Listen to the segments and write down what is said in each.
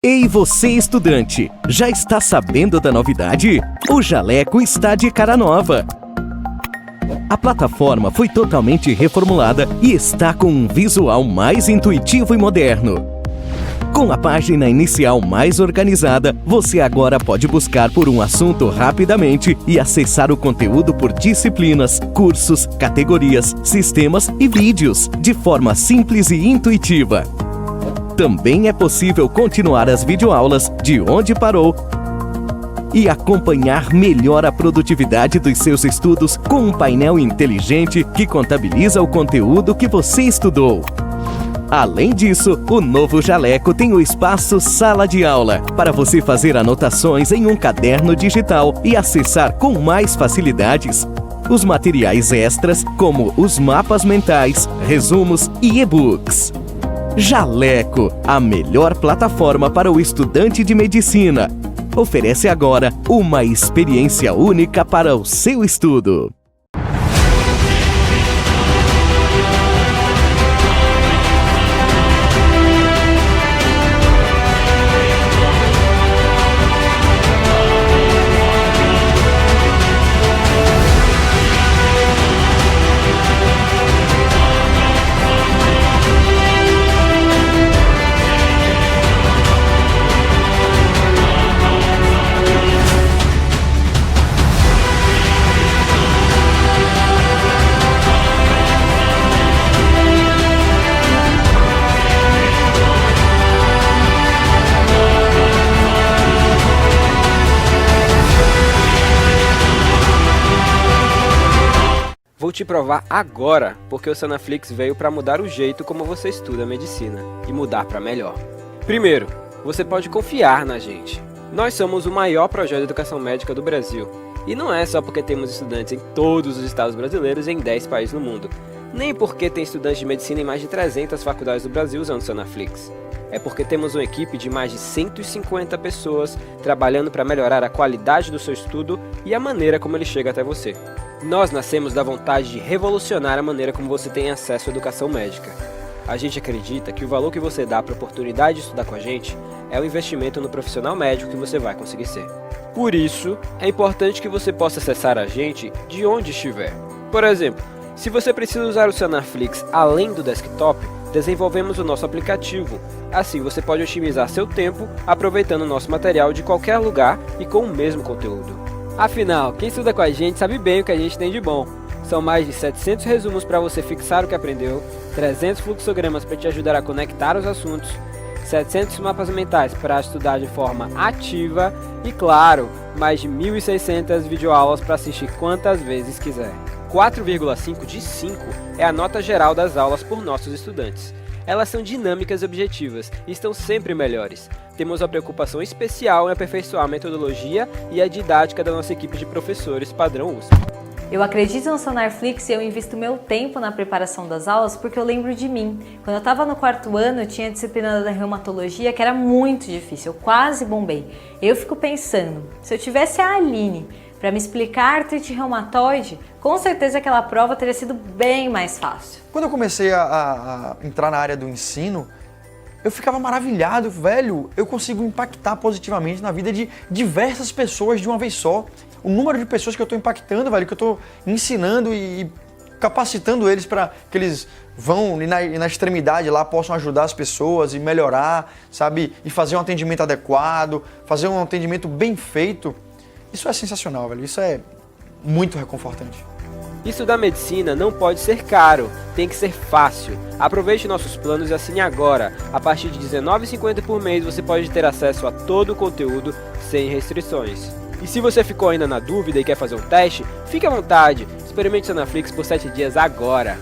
Ei você estudante, já está sabendo da novidade? O Jaleco está de cara nova. A plataforma foi totalmente reformulada e está com um visual mais intuitivo e moderno. Com a página inicial mais organizada, você agora pode buscar por um assunto rapidamente e acessar o conteúdo por disciplinas, cursos, categorias, sistemas e vídeos, de forma simples e intuitiva. Também é possível continuar as videoaulas de onde parou e acompanhar melhor a produtividade dos seus estudos com um painel inteligente que contabiliza o conteúdo que você estudou. Além disso, o novo Jaleco tem o espaço Sala de Aula, para você fazer anotações em um caderno digital e acessar com mais facilidades os materiais extras, como os mapas mentais, resumos e e-books. Jaleco, a melhor plataforma para o estudante de medicina. Oferece agora uma experiência única para o seu estudo. Vou te provar agora porque o Sanaflix veio para mudar o jeito como você estuda medicina e mudar para melhor. Primeiro, você pode confiar na gente. Nós somos o maior projeto de educação médica do Brasil. E não é só porque temos estudantes em todos os estados brasileiros e em 10 países no mundo. Nem porque tem estudantes de medicina em mais de 300 faculdades do Brasil usando o Sanaflix. É porque temos uma equipe de mais de 150 pessoas trabalhando para melhorar a qualidade do seu estudo e a maneira como ele chega até você. Nós nascemos da vontade de revolucionar a maneira como você tem acesso à educação médica. A gente acredita que o valor que você dá para a oportunidade de estudar com a gente é o investimento no profissional médico que você vai conseguir ser. Por isso, é importante que você possa acessar a gente de onde estiver. Por exemplo, se você precisa usar o Sanaflix além do desktop, desenvolvemos o nosso aplicativo. Assim você pode otimizar seu tempo aproveitando o nosso material de qualquer lugar e com o mesmo conteúdo. Afinal, quem estuda com a gente sabe bem o que a gente tem de bom. São mais de 700 resumos para você fixar o que aprendeu, 300 fluxogramas para te ajudar a conectar os assuntos, 700 mapas mentais para estudar de forma ativa e, claro, mais de 1.600 videoaulas para assistir quantas vezes quiser. 4,5 de 5 é a nota geral das aulas por nossos estudantes. Elas são dinâmicas e objetivas e estão sempre melhores. Temos uma preocupação especial em aperfeiçoar a metodologia e a didática da nossa equipe de professores padrão USP. Eu acredito no Sanaflix e eu invisto meu tempo na preparação das aulas porque eu lembro de mim. Quando eu estava no 4º ano, eu tinha a disciplina da reumatologia que era muito difícil, eu quase bombei. Eu fico pensando, se eu tivesse a Aline para me explicar artrite reumatoide, com certeza aquela prova teria sido bem mais fácil. Quando eu comecei a entrar na área do ensino, eu ficava maravilhado, velho, eu consigo impactar positivamente na vida de diversas pessoas de uma vez só. O número de pessoas que eu estou impactando, velho, que eu estou ensinando e capacitando eles para que eles vão e na extremidade lá possam ajudar as pessoas e melhorar, sabe? E fazer um atendimento adequado, fazer um atendimento bem feito. Isso é sensacional, velho. Isso é muito reconfortante. Estudar medicina não pode ser caro, tem que ser fácil. Aproveite nossos planos e assine agora. A partir de R$19,50 por mês você pode ter acesso a todo o conteúdo sem restrições. E se você ficou ainda na dúvida e quer fazer um teste, fique à vontade. Experimente o Sanaflix por 7 dias agora.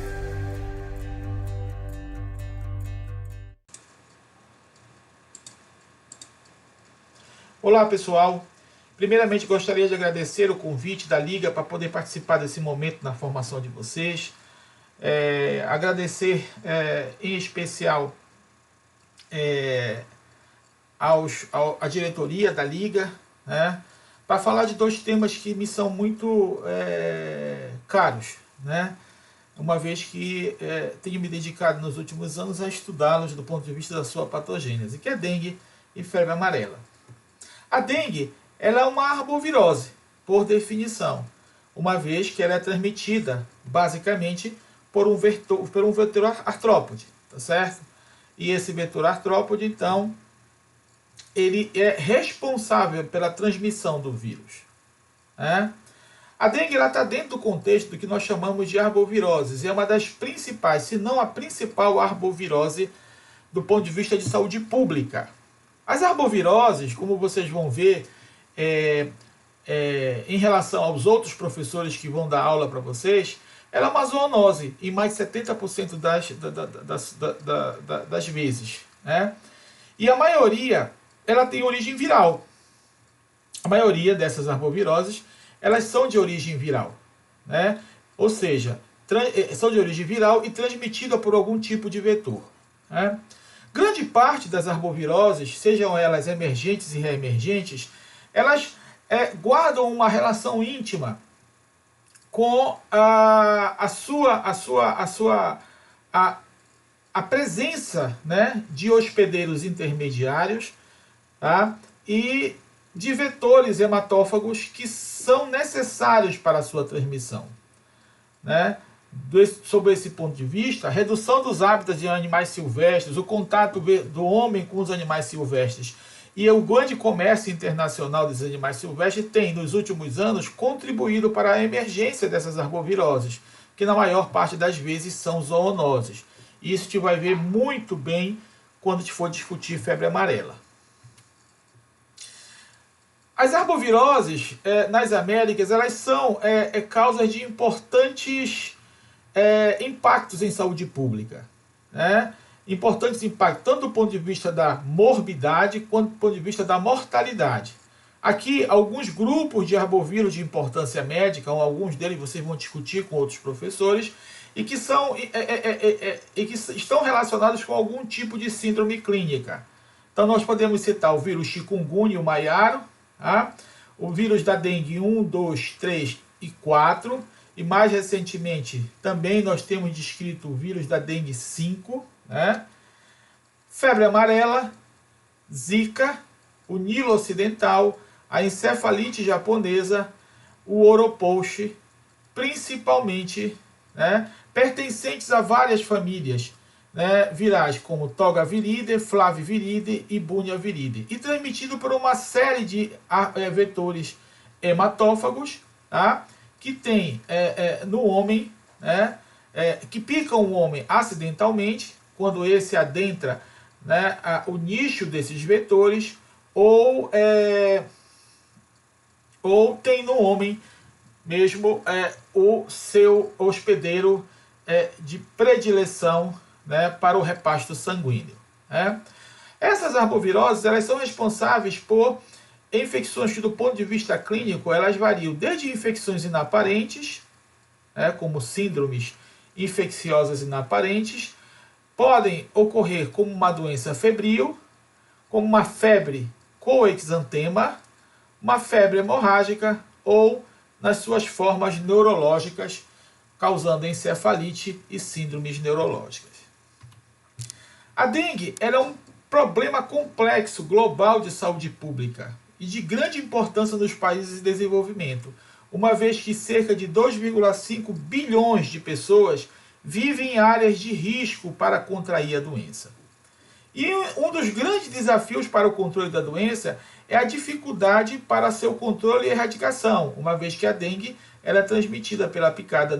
Olá pessoal, primeiramente gostaria de agradecer o convite da Liga para poder participar desse momento na formação de vocês. Agradecer em especial à diretoria da Liga, né, para falar de dois temas que me são muito caros, né, uma vez que tenho me dedicado nos últimos anos a estudá-los do ponto de vista da sua patogênese, que é dengue e febre amarela. A dengue ela é uma arbovirose, por definição, uma vez que ela é transmitida basicamente por um vetor artrópode, tá certo? E esse vetor artrópode, então, ele é responsável pela transmissão do vírus, né? A dengue está dentro do contexto do que nós chamamos de arboviroses, e é uma das principais, se não a principal arbovirose do ponto de vista de saúde pública. As arboviroses, como vocês vão ver, em relação aos outros professores que vão dar aula para vocês, ela é uma zoonose em mais de 70% das vezes, né? E a maioria, ela tem origem viral. A maioria dessas arboviroses, elas são de origem viral, né? Ou seja, são de origem viral e transmitida por algum tipo de vetor, né? Grande parte das arboviroses, sejam elas emergentes e reemergentes, elas guardam uma relação íntima com a presença, né, de hospedeiros intermediários, tá? E de vetores hematófagos que são necessários para a sua transmissão, né? Sob esse ponto de vista, a redução dos hábitats de animais silvestres, o contato do homem com os animais silvestres e o grande comércio internacional desses animais silvestres tem, nos últimos anos, contribuído para a emergência dessas arboviroses, que na maior parte das vezes são zoonoses. E isso a gente vai ver muito bem quando a gente for discutir febre amarela. As arboviroses nas Américas, elas são causas de importantes impactos em saúde pública, né? Importantes impactos tanto do ponto de vista da morbidade quanto do ponto de vista da mortalidade. Aqui, alguns grupos de arbovírus de importância médica, alguns deles vocês vão discutir com outros professores, e que estão relacionados com algum tipo de síndrome clínica. Então, nós podemos citar o vírus chikungunya e o maiaro, tá? O vírus da dengue 1, 2, 3 e 4, e mais recentemente também nós temos descrito o vírus da dengue 5, né? Febre amarela, Zika, o Nilo ocidental, a encefalite japonesa, o Oropouche, principalmente, né, pertencentes a várias famílias, né, virais como Toga viridae, Flaviviridae e Bunia viridae, e transmitido por uma série de vetores hematófagos, tá, que tem no homem, né, que picam o homem acidentalmente, quando esse adentra, né, o nicho desses vetores, ou tem no homem mesmo o seu hospedeiro de predileção, né, para o repasto sanguíneo, né? Essas arboviroses, elas são responsáveis por infecções que, do ponto de vista clínico, elas variam desde infecções inaparentes, né, como síndromes infecciosas inaparentes, podem ocorrer como uma doença febril, como uma febre coexantema, uma febre hemorrágica ou nas suas formas neurológicas, causando encefalite e síndromes neurológicas. A dengue ela é um problema complexo global de saúde pública e de grande importância nos países em desenvolvimento, uma vez que cerca de 2,5 bilhões de pessoas vivem em áreas de risco para contrair a doença. E um dos grandes desafios para o controle da doença é a dificuldade para seu controle e erradicação, uma vez que a dengue ela é transmitida pela picada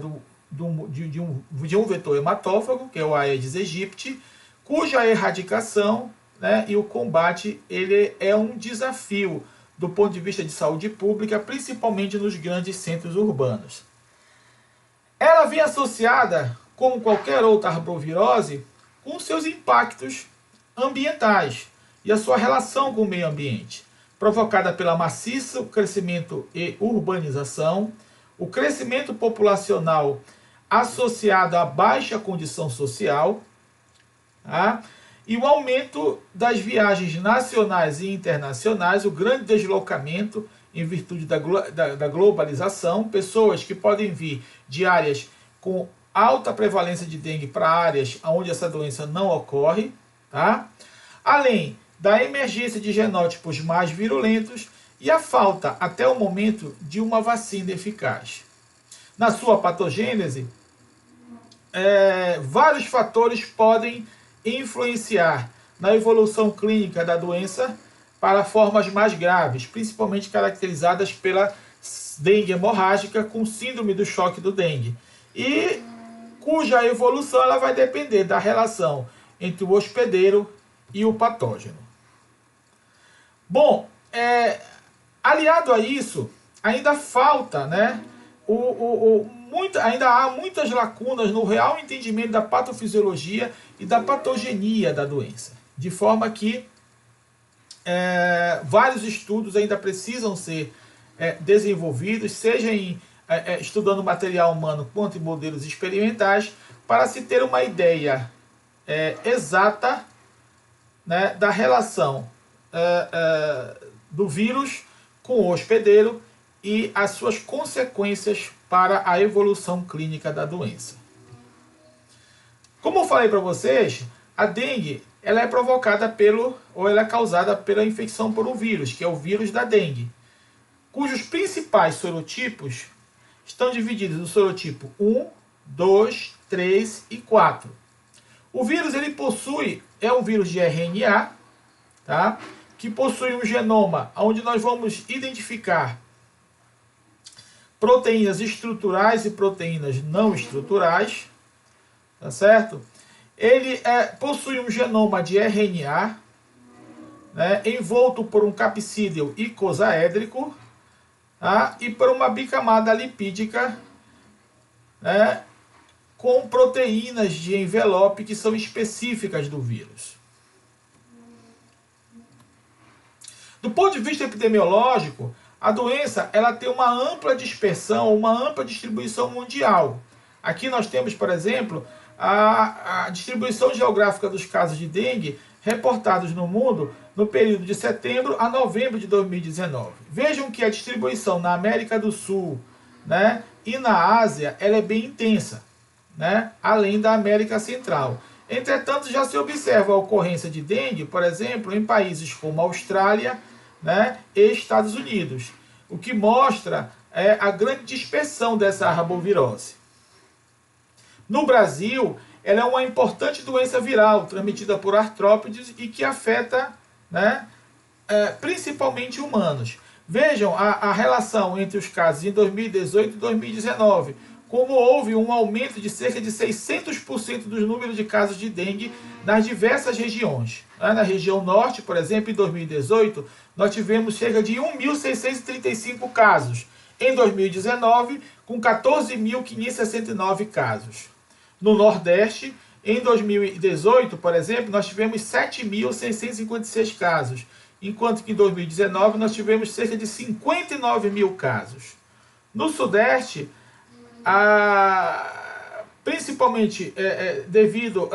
de um vetor hematófago, que é o Aedes aegypti, cuja erradicação, né, e o combate ele é um desafio do ponto de vista de saúde pública, principalmente nos grandes centros urbanos. Ela vem associada, como qualquer outra arbovirose, com seus impactos ambientais e a sua relação com o meio ambiente, provocada pela maciço crescimento e urbanização, o crescimento populacional associado à baixa condição social, tá? E o aumento das viagens nacionais e internacionais, o grande deslocamento em virtude da globalização, pessoas que podem vir de áreas com alta prevalência de dengue para áreas onde essa doença não ocorre, tá? Além da emergência de genótipos mais virulentos e a falta, até o momento, de uma vacina eficaz. Na sua patogênese, vários fatores podem influenciar na evolução clínica da doença para formas mais graves, principalmente caracterizadas pela dengue hemorrágica com síndrome do choque do dengue, e cuja evolução ela vai depender da relação entre o hospedeiro e o patógeno. Bom, aliado a isso, ainda falta, ainda há muitas lacunas no real entendimento da patofisiologia e da patogenia da doença, de forma que vários estudos ainda precisam ser desenvolvidos, seja estudando material humano quanto em modelos experimentais, para se ter uma ideia exata, da relação do vírus com o hospedeiro e as suas consequências para a evolução clínica da doença. Como eu falei para vocês, a dengue ela é provocada ela é causada pela infecção por um vírus, que é o vírus da dengue, cujos principais sorotipos estão divididos no sorotipo 1, 2, 3 e 4. O vírus é um vírus de RNA, tá? Que possui um genoma onde nós vamos identificar proteínas estruturais e proteínas não estruturais, tá certo? Ele possui um genoma de RNA, envolto por um capsídeo icosaédrico, tá? E por uma bicamada lipídica, com proteínas de envelope que são específicas do vírus. Do ponto de vista epidemiológico, a doença ela tem uma ampla dispersão, uma ampla distribuição mundial. Aqui nós temos, por exemplo, a distribuição geográfica dos casos de dengue reportados no mundo no período de setembro a novembro de 2019. Vejam que a distribuição na América do Sul, e na Ásia ela é bem intensa, além da América Central. Entretanto, já se observa a ocorrência de dengue, por exemplo, em países como a Austrália, e Estados Unidos, o que mostra a grande dispersão dessa arbovirose. No Brasil, ela é uma importante doença viral transmitida por artrópodes e que afeta principalmente humanos. Vejam a relação entre os casos em 2018 e 2019, como houve um aumento de cerca de 600% dos números de casos de dengue nas diversas regiões. Na região norte, por exemplo, em 2018, nós tivemos cerca de 1.635 casos. Em 2019, com 14.569 casos. No Nordeste, em 2018, por exemplo, nós tivemos 7.656 casos, enquanto que em 2019 nós tivemos cerca de 59 mil casos. No Sudeste, principalmente devido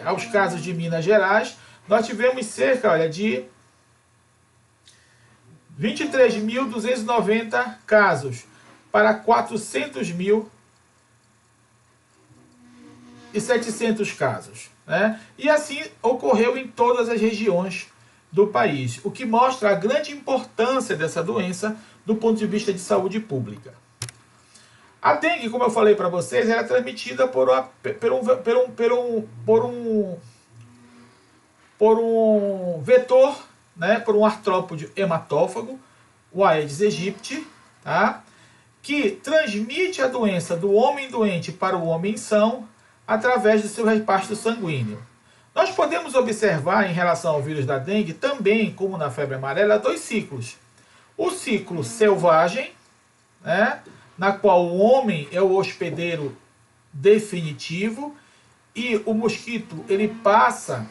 aos casos de Minas Gerais, nós tivemos cerca de 23.290 casos para 400.700 casos. E assim ocorreu em todas as regiões do país, o que mostra a grande importância dessa doença do ponto de vista de saúde pública. A dengue, como eu falei para vocês, ela é transmitida por um vetor, por um artrópode hematófago, o Aedes aegypti, que transmite a doença do homem doente para o homem são através do seu repasto sanguíneo. Nós podemos observar em relação ao vírus da dengue, também como na febre amarela, dois ciclos. O ciclo selvagem, na qual o homem é o hospedeiro definitivo e o mosquito ele passa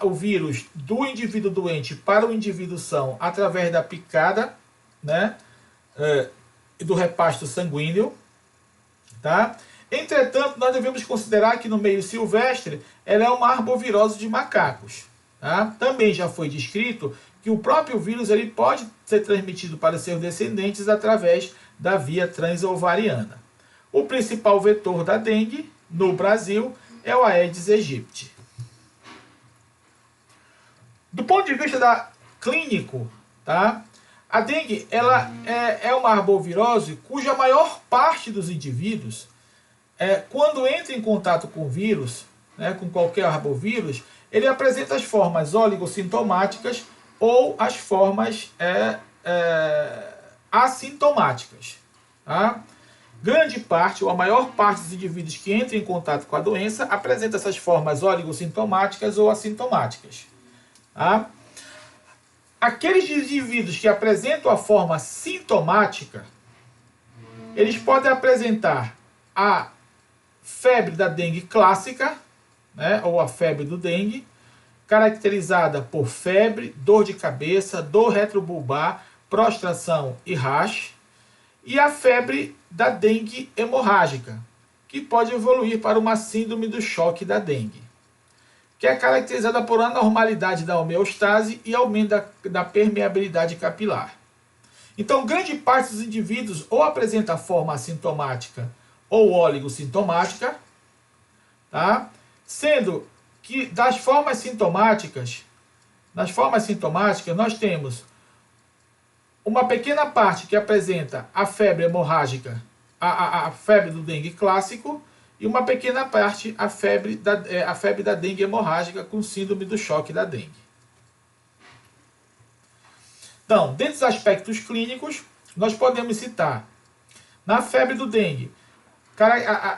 o vírus do indivíduo doente para o indivíduo são através da picada do repasto sanguíneo. Entretanto, nós devemos considerar que no meio silvestre ela é uma arbovirose de macacos. Também já foi descrito que o próprio vírus ele pode ser transmitido para seus descendentes através da via transovariana. O principal vetor da dengue no Brasil é o Aedes aegypti. Do ponto de vista clínico, tá? A dengue ela é uma arbovirose cuja maior parte dos indivíduos, quando entra em contato com o vírus, né, com qualquer arbovírus, ele apresenta as formas oligossintomáticas ou as formas assintomáticas. Tá? Grande parte, ou a maior parte dos indivíduos que entram em contato com a doença apresenta essas formas oligossintomáticas ou assintomáticas. Tá? Aqueles indivíduos que apresentam a forma sintomática, eles podem apresentar a febre da dengue clássica, né, ou a febre do dengue, caracterizada por febre, dor de cabeça, dor retrobulbar, prostração e rash, e a febre da dengue hemorrágica, que pode evoluir para uma síndrome do choque da dengue, que é caracterizada por anormalidade da homeostase e aumento da permeabilidade capilar. Então, grande parte dos indivíduos ou apresenta forma assintomática ou oligossintomática, tá? Sendo que nas formas sintomáticas nós temos uma pequena parte que apresenta a febre hemorrágica, a febre do dengue clássico, e uma pequena parte a febre da dengue hemorrágica com síndrome do choque da dengue. Então, dentre os aspectos clínicos, nós podemos citar, na febre do dengue,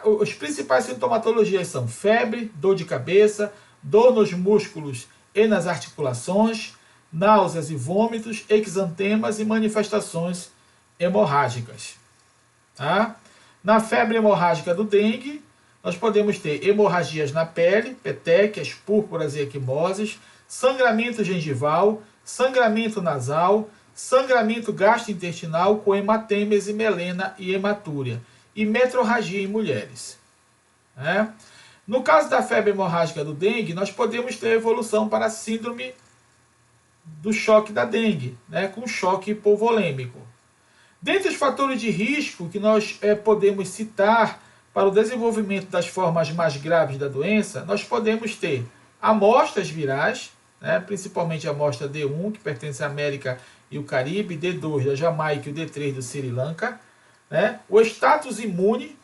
os principais sintomatologias são febre, dor de cabeça, dor nos músculos e nas articulações, náuseas e vômitos, exantemas e manifestações hemorrágicas. Tá? Na febre hemorrágica do dengue, nós podemos ter hemorragias na pele, petequias, púrpuras e equimoses, sangramento gengival, sangramento nasal, sangramento gastrointestinal com hematêmese, melena e hematúria, e metrorragia em mulheres. No caso da febre hemorrágica do dengue, nós podemos ter evolução para a síndrome do choque da dengue, com choque hipovolêmico. Dentre os fatores de risco que nós podemos citar para o desenvolvimento das formas mais graves da doença, nós podemos ter amostras virais, principalmente a amostra D1, que pertence à América e o Caribe, D2 da Jamaica e o D3 do Sri Lanka, o status imune,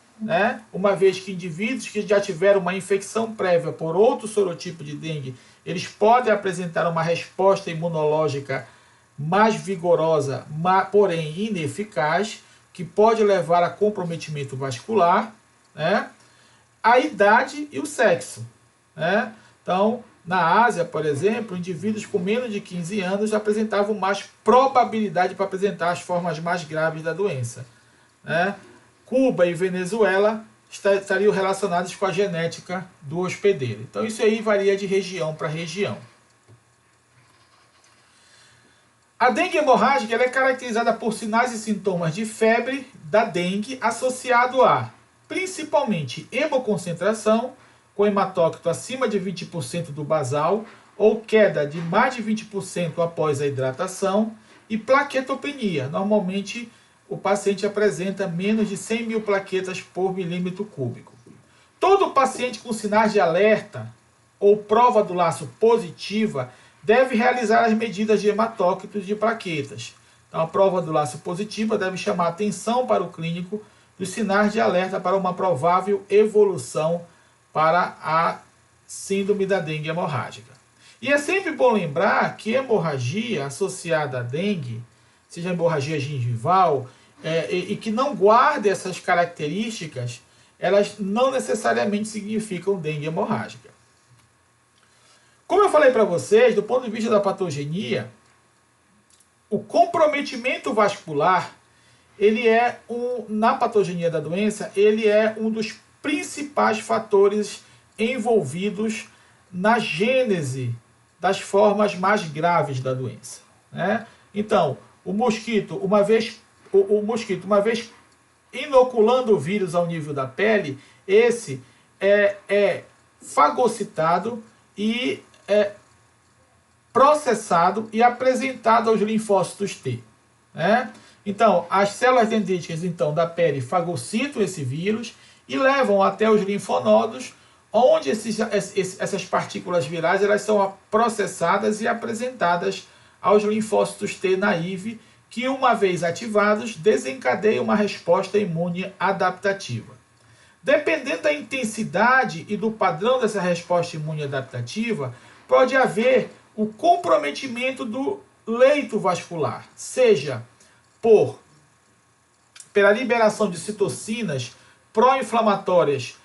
uma vez que indivíduos que já tiveram uma infecção prévia por outro sorotipo de dengue, eles podem apresentar uma resposta imunológica mais vigorosa, porém ineficaz, que pode levar a comprometimento vascular, a idade e o sexo. Então, na Ásia, por exemplo, indivíduos com menos de 15 anos apresentavam mais probabilidade para apresentar as formas mais graves da doença. Cuba e Venezuela estariam relacionados com a genética do hospedeiro. Então, isso aí varia de região para região. A dengue hemorrágica ela é caracterizada por sinais e sintomas de febre da dengue associado a, principalmente, hemoconcentração, com hematócrito acima de 20% do basal, ou queda de mais de 20% após a hidratação, e plaquetopenia. Normalmente, o paciente apresenta menos de 100 mil plaquetas por milímetro cúbico. Todo paciente com sinais de alerta ou prova do laço positiva deve realizar as medidas de hematócritos de plaquetas. Então, a prova do laço positiva deve chamar atenção para o clínico dos sinais de alerta para uma provável evolução para a síndrome da dengue hemorrágica. E é sempre bom lembrar que hemorragia associada à dengue, seja hemorragia gengival, e que não guarde essas características, elas não necessariamente significam dengue hemorrágica. Como eu falei para vocês, do ponto de vista da patogenia, o comprometimento vascular, na patogenia da doença, ele é um dos principais fatores envolvidos na gênese das formas mais graves da doença. Então, o mosquito, uma vez inoculando o vírus ao nível da pele, esse é fagocitado e processado e apresentado aos linfócitos T. Então, as células dendríticas da pele fagocitam esse vírus e levam até os linfonodos, onde essas partículas virais elas são processadas e apresentadas aos linfócitos T naive, que uma vez ativados, desencadeiam uma resposta imune adaptativa. Dependendo da intensidade e do padrão dessa resposta imune adaptativa, pode haver o comprometimento do leito vascular, seja pela liberação de citocinas pró-inflamatórias,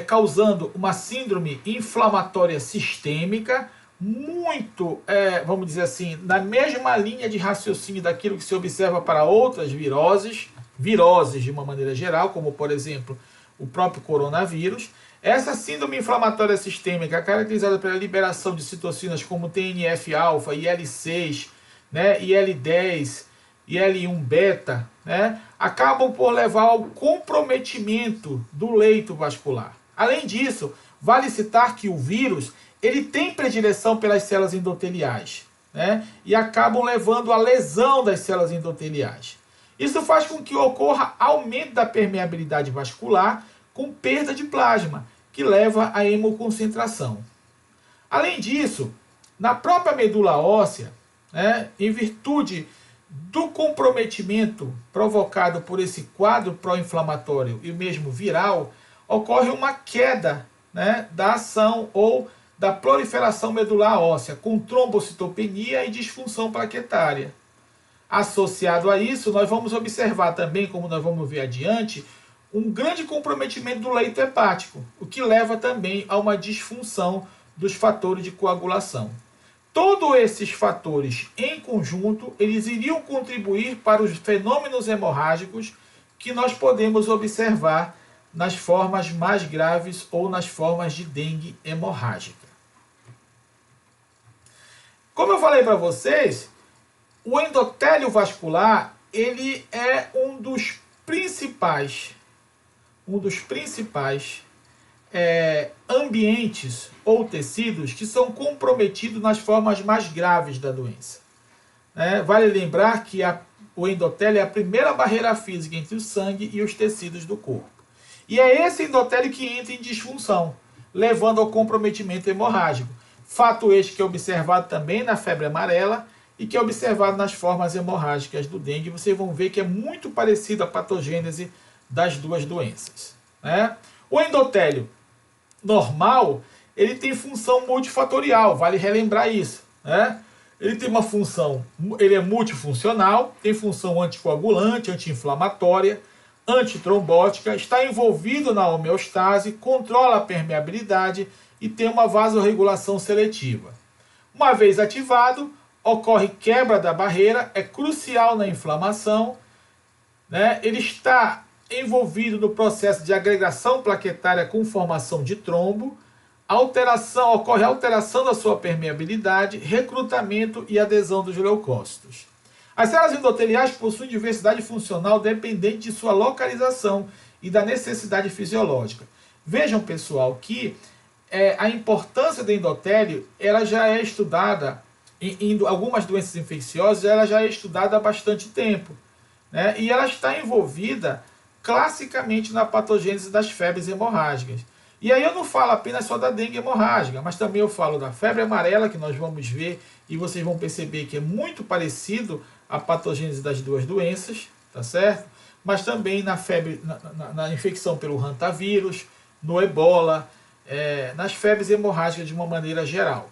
causando uma síndrome inflamatória sistêmica, muito, vamos dizer assim, na mesma linha de raciocínio daquilo que se observa para outras viroses de uma maneira geral, como por exemplo o próprio coronavírus. Essa síndrome inflamatória sistêmica, caracterizada pela liberação de citocinas como TNF-alfa, IL-6, né, IL-10, IL-1-beta, né, acabam por levar ao comprometimento do leito vascular. Além disso, vale citar que o vírus ele tem predileção pelas células endoteliais, né, e acabam levando à lesão das células endoteliais. Isso faz com que ocorra aumento da permeabilidade vascular com perda de plasma, que leva à hemoconcentração. Além disso, na própria medula óssea, né, em virtude do comprometimento provocado por esse quadro pró-inflamatório e mesmo viral, ocorre uma queda, né, da ação ou da proliferação medular óssea, com trombocitopenia e disfunção plaquetária. Associado a isso, nós vamos observar também, como nós vamos ver adiante, um grande comprometimento do leito hepático, o que leva também a uma disfunção dos fatores de coagulação. Todos esses fatores em conjunto, eles iriam contribuir para os fenômenos hemorrágicos que nós podemos observar nas formas mais graves ou nas formas de dengue hemorrágica. Como eu falei para vocês, o endotélio vascular ele é um dos principais ambientes ou tecidos que são comprometidos nas formas mais graves da doença. Vale lembrar que o endotélio é a primeira barreira física entre o sangue e os tecidos do corpo. E é esse endotélio que entra em disfunção, levando ao comprometimento hemorrágico. Fato este que é observado também na febre amarela e que é observado nas formas hemorrágicas do dengue. Vocês vão ver que é muito parecido a patogênese das duas doenças. O endotélio normal, ele tem função multifatorial, vale relembrar isso. Ele tem uma função, ele é multifuncional, tem função anticoagulante, anti-inflamatória, antitrombótica, está envolvido na homeostase, controla a permeabilidade e tem uma vasorregulação seletiva. Uma vez ativado, ocorre quebra da barreira, é crucial na inflamação, ele está envolvido no processo de agregação plaquetária com formação de trombo, ocorre alteração da sua permeabilidade, recrutamento e adesão dos leucócitos. As células endoteliais possuem diversidade funcional dependente de sua localização e da necessidade fisiológica. Vejam, pessoal, que a importância do endotélio ela já é estudada, em algumas doenças infecciosas, ela já é estudada há bastante tempo. E ela está envolvida classicamente na patogênese das febres hemorrágicas. E aí eu não falo apenas só da dengue hemorrágica, mas também eu falo da febre amarela, que nós vamos ver, e vocês vão perceber que é muito parecido a patogênese das duas doenças, tá certo? Mas também na febre, na infecção pelo hantavírus, no ebola, nas febres hemorrágicas de uma maneira geral.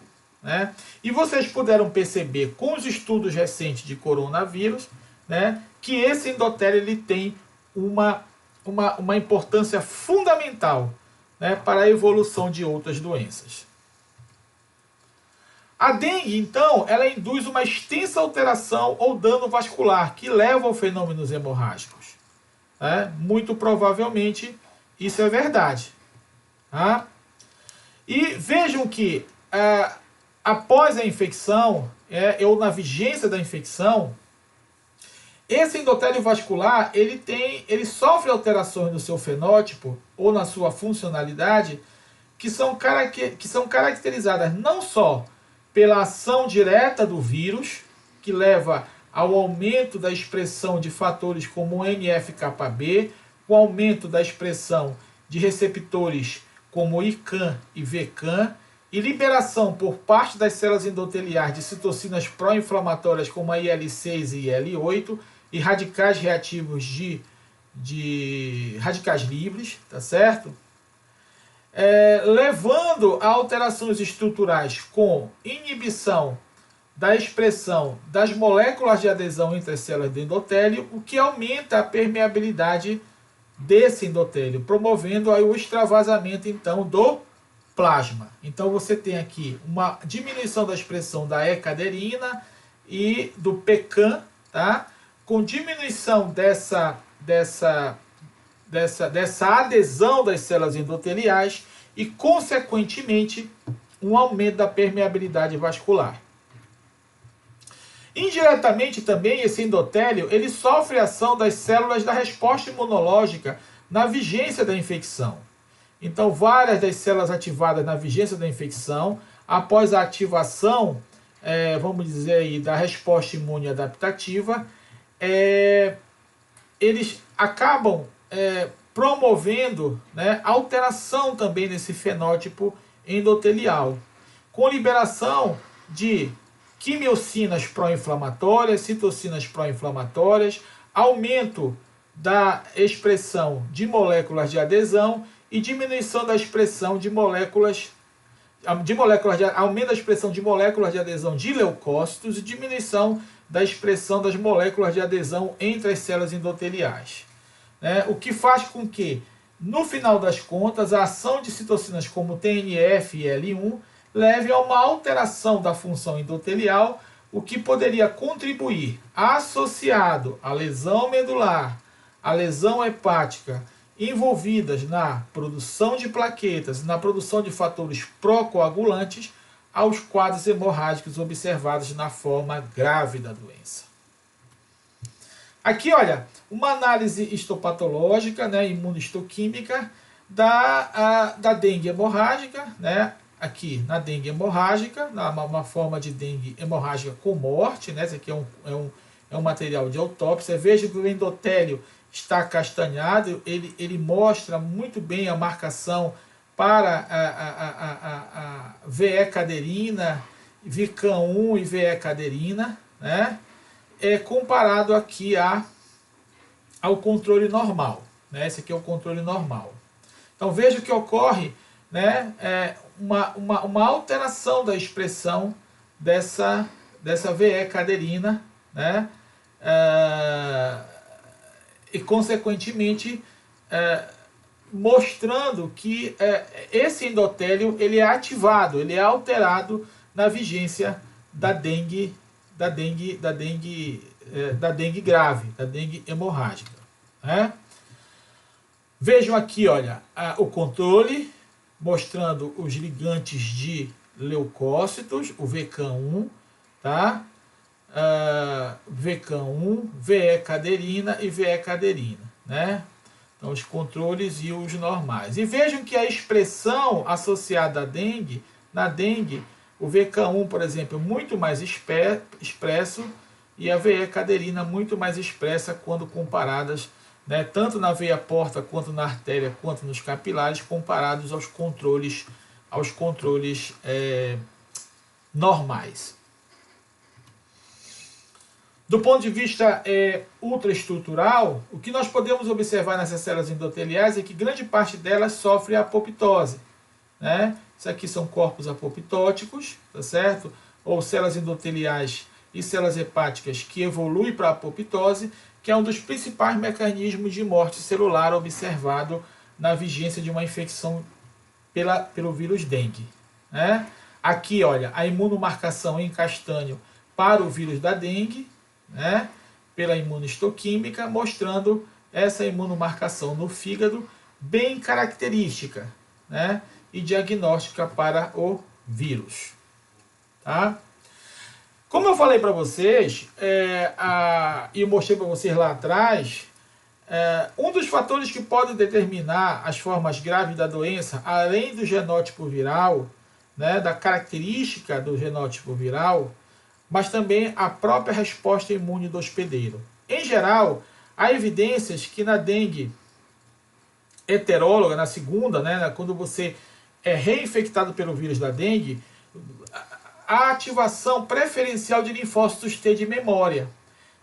E vocês puderam perceber com os estudos recentes de coronavírus, que esse endotélio ele tem uma importância fundamental, para a evolução de outras doenças. A dengue, então, ela induz uma extensa alteração ou dano vascular que leva a fenômenos hemorrágicos. Muito provavelmente isso é verdade. E vejam que após a infecção, ou na vigência da infecção, esse endotélio vascular ele sofre alterações no seu fenótipo ou na sua funcionalidade que são caracterizadas não só pela ação direta do vírus, que leva ao aumento da expressão de fatores como o NF-κB, o aumento da expressão de receptores como ICAM e VCAM, e liberação por parte das células endoteliais de citocinas pró-inflamatórias como a IL-6 e IL-8 e radicais reativos de radicais livres, tá certo? Levando a alterações estruturais com inibição da expressão das moléculas de adesão entre as células do endotélio, o que aumenta a permeabilidade desse endotélio, promovendo aí o extravasamento então do plasma. Então você tem aqui uma diminuição da expressão da E-caderina e do PCAM, tá? Com diminuição dessa adesão das células endoteliais e, consequentemente, um aumento da permeabilidade vascular. Indiretamente também, esse endotélio ele sofre a ação das células da resposta imunológica na vigência da infecção. Então, várias das células ativadas na vigência da infecção, após a ativação, vamos dizer aí, da resposta imune adaptativa, eles acabam promovendo, né, alteração também nesse fenótipo endotelial, com liberação de quimiocinas pró-inflamatórias, citocinas pró-inflamatórias, aumento da expressão de moléculas de adesão e diminuição da expressão de moléculas aumento da expressão de moléculas de adesão de leucócitos e diminuição da expressão das moléculas de adesão entre as células endoteliais. O que faz com que, no final das contas, a ação de citocinas como TNF e L1 leve a uma alteração da função endotelial, o que poderia contribuir, associado à lesão medular, à lesão hepática, envolvidas na produção de plaquetas e na produção de fatores procoagulantes, aos quadros hemorrágicos observados na forma grave da doença. Aqui, olha, uma análise histopatológica, né, imunohistoquímica da dengue hemorrágica, né, aqui na dengue hemorrágica, uma forma de dengue hemorrágica com morte, né, esse aqui é um material de autópsia. Veja que o endotélio está acastanhado, ele mostra muito bem a marcação para a VE caderina, VCAM1 e VE caderina, né? Comparado aqui ao controle normal, né? Esse aqui é o controle normal. Então veja que ocorre, né, uma alteração da expressão dessa VE caderina, né? E consequentemente mostrando que esse endotélio ele é ativado, ele é alterado na vigência da dengue grave, da dengue hemorrágica, né? Vejam aqui, olha, o controle mostrando os ligantes de leucócitos, o VCAM1, tá? VCAM1, VE caderina e VE caderina, né? Então, os controles e os normais. E vejam que a expressão associada à dengue, na dengue, o VCAM1, por exemplo, é muito mais expresso e a VE caderina muito mais expressa quando comparadas, né, tanto na veia porta quanto na artéria quanto nos capilares, comparados aos controles normais. Do ponto de vista ultraestrutural, o que nós podemos observar nessas células endoteliais é que grande parte delas sofre apoptose, né? Isso aqui são corpos apoptóticos, tá certo? Ou células endoteliais e células hepáticas que evoluem para a apoptose, que é um dos principais mecanismos de morte celular observado na vigência de uma infecção pelo vírus dengue, né? Aqui, olha, a imunomarcação em castanho para o vírus da dengue, né, pela imunohistoquímica, mostrando essa imunomarcação no fígado bem característica, né, e diagnóstica para o vírus. Tá? Como eu falei para vocês, e mostrei para vocês lá atrás, um dos fatores que pode determinar as formas graves da doença, além do genótipo viral, né, da característica do genótipo viral, mas também a própria resposta imune do hospedeiro. Em geral, há evidências que na dengue heteróloga, na segunda, né, quando você é reinfectado pelo vírus da dengue, a ativação preferencial de linfócitos T de memória.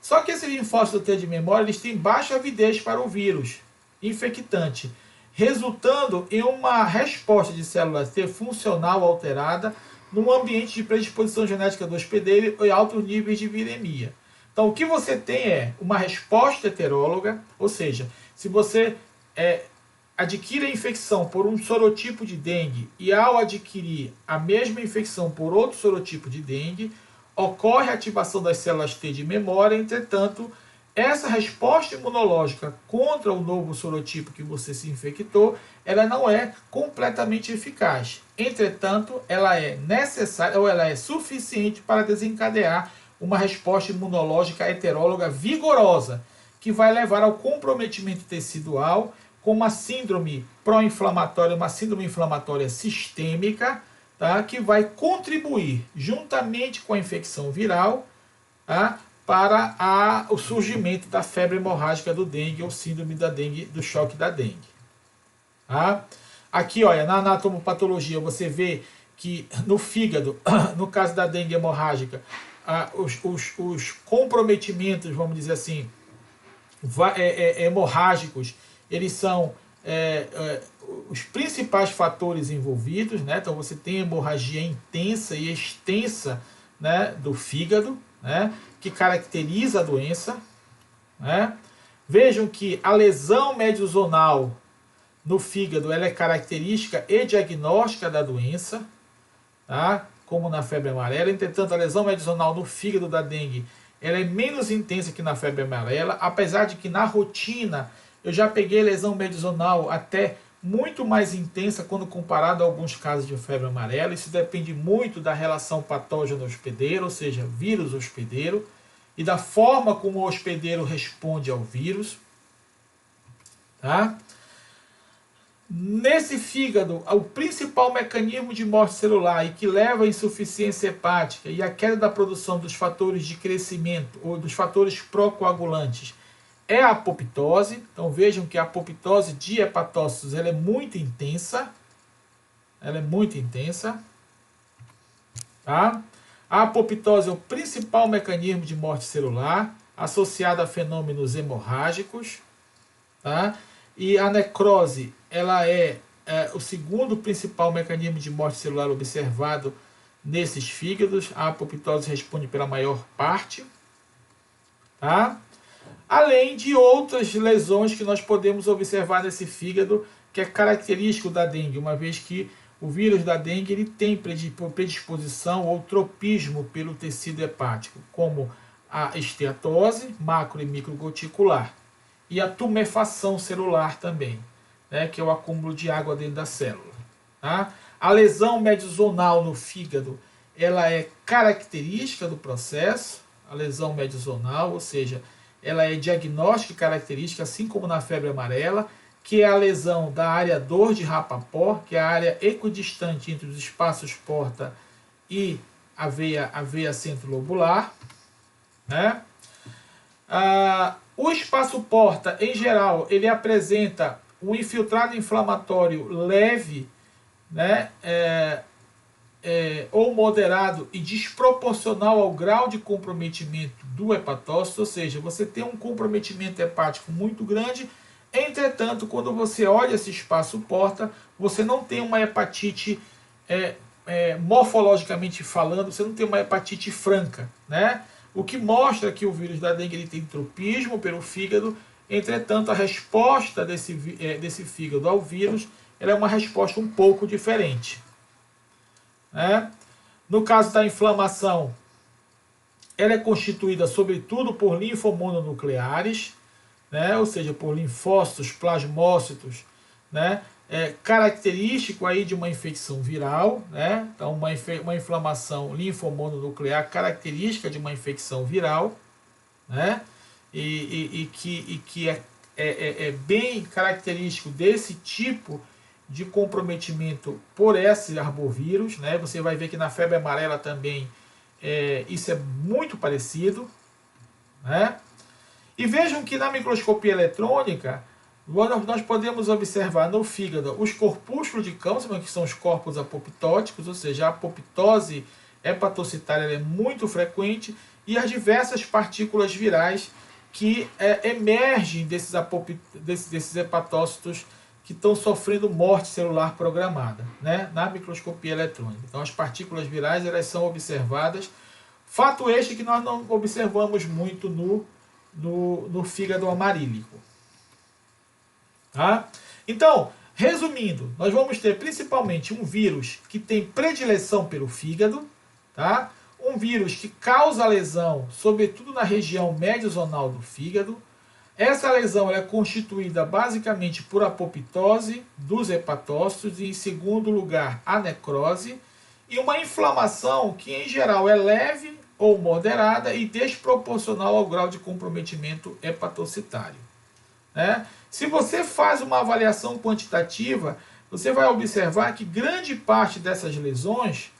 Só que esses linfócitos T de memória, eles têm baixa avidez para o vírus infectante, resultando em uma resposta de células T funcional alterada num ambiente de predisposição genética do hospedeiro e altos níveis de viremia. Então, o que você tem é uma resposta heteróloga, ou seja, se você adquire a infecção por um sorotipo de dengue e ao adquirir a mesma infecção por outro sorotipo de dengue, ocorre a ativação das células T de memória. Entretanto, essa resposta imunológica contra o novo sorotipo que você se infectou, ela não é completamente eficaz. Entretanto, ela é necessária ou ela é suficiente para desencadear uma resposta imunológica heteróloga vigorosa, que vai levar ao comprometimento tecidual, com uma síndrome pró-inflamatória, uma síndrome inflamatória sistêmica, tá? Que vai contribuir, juntamente com a infecção viral, tá? Para o surgimento da febre hemorrágica do dengue ou síndrome da dengue, do choque da dengue. Tá? Aqui, olha, na anatomopatologia, você vê que no fígado, no caso da dengue hemorrágica, os comprometimentos, vamos dizer assim, hemorrágicos, eles são os principais fatores envolvidos, né? Então você tem hemorragia intensa e extensa, né, do fígado, né, que caracteriza a doença, né? Vejam que a lesão mediozonal no fígado, ela é característica e diagnóstica da doença, tá? Como na febre amarela. Entretanto, a lesão mediozonal no fígado da dengue, ela é menos intensa que na febre amarela, apesar de que na rotina eu já peguei lesão mediozonal até muito mais intensa quando comparado a alguns casos de febre amarela. Isso depende muito da relação patógeno-hospedeiro, ou seja, vírus hospedeiro, e da forma como o hospedeiro responde ao vírus. Tá? Nesse fígado, o principal mecanismo de morte celular e que leva à insuficiência hepática e à queda da produção dos fatores de crescimento ou dos fatores procoagulantes é a apoptose. Então vejam que a apoptose de hepatócitos, ela é muito intensa. Ela é muito intensa. Tá? A apoptose é o principal mecanismo de morte celular, associado a fenômenos hemorrágicos. Tá? E a necrose, ela é o segundo principal mecanismo de morte celular observado nesses fígados. A apoptose responde pela maior parte. Tá? Além de outras lesões que nós podemos observar nesse fígado, que é característico da dengue, uma vez que o vírus da dengue ele tem predisposição ou tropismo pelo tecido hepático, como a esteatose macro e microgoticular, e a tumefação celular também, né, que é o acúmulo de água dentro da célula. Tá? A lesão mediozonal no fígado, ela é característica do processo, a lesão mediozonal, ou seja, ela é diagnóstica e característica, assim como na febre amarela, que é a lesão da área dor de Rapaport, que é a área equidistante entre os espaços porta e a veia centrolobular. Né? O espaço porta, em geral, ele apresenta um infiltrado inflamatório leve, né? Ou moderado e desproporcional ao grau de comprometimento do hepatócito, ou seja, você tem um comprometimento hepático muito grande. Entretanto, quando você olha esse espaço porta, você não tem uma hepatite, morfologicamente falando, você não tem uma hepatite franca, né? O que mostra que o vírus da dengue ele tem tropismo pelo fígado. Entretanto, a resposta desse fígado ao vírus, ela é uma resposta um pouco diferente. Né? No caso da inflamação, ela é constituída sobretudo por linfomononucleares, né? Ou seja, por linfócitos, plasmócitos, né? Característico aí de uma infecção viral, né? Então uma inflamação linfomononuclear característica de uma infecção viral, né? E que é bem característico desse tipo de comprometimento por esse arbovírus, né? Você vai ver que na febre amarela também isso é muito parecido, né? E vejam que na microscopia eletrônica Nós podemos observar no fígado os corpúsculos de Kambsman, que são os corpos apoptóticos, ou seja, a apoptose hepatocitária é muito frequente, e as diversas partículas virais que emergem desses hepatócitos que estão sofrendo morte celular programada, né, na microscopia eletrônica. Então, as partículas virais elas são observadas. Fato este que nós não observamos muito no fígado amarílico. Tá? Então, resumindo, nós vamos ter principalmente um vírus que tem predileção pelo fígado, tá? Um vírus que causa lesão, sobretudo na região mediozonal do fígado. Essa lesão é constituída basicamente por apoptose dos hepatócitos e, em segundo lugar, a necrose, e uma inflamação que, em geral, é leve ou moderada e desproporcional ao grau de comprometimento hepatocitário. Né? Se você faz uma avaliação quantitativa, você vai observar que grande parte dessas lesões,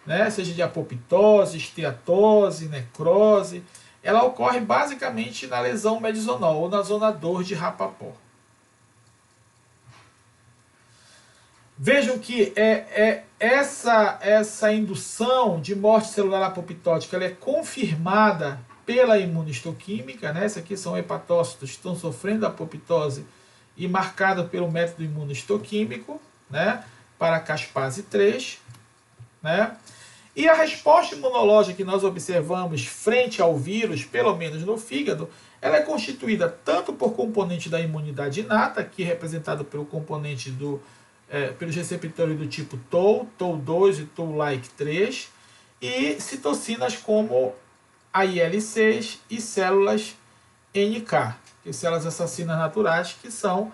né, seja de apoptose, esteatose, necrose, ela ocorre basicamente na lesão mediozonal ou na zona 2 de Rapaport. Vejam que essa indução de morte celular apoptótica ela é confirmada pela imunistoquímica, né? Esses aqui são hepatócitos que estão sofrendo apoptose e marcada pelo método imunistoquímico, né? Para caspase 3, né? E a resposta imunológica que nós observamos frente ao vírus, pelo menos no fígado, ela é constituída tanto por componente da imunidade inata, que é representado pelo componente pelos receptores do tipo TOL, TOL2 e TOL-like 3, e citocinas como a IL-6 e células NK, que são células assassinas naturais, que são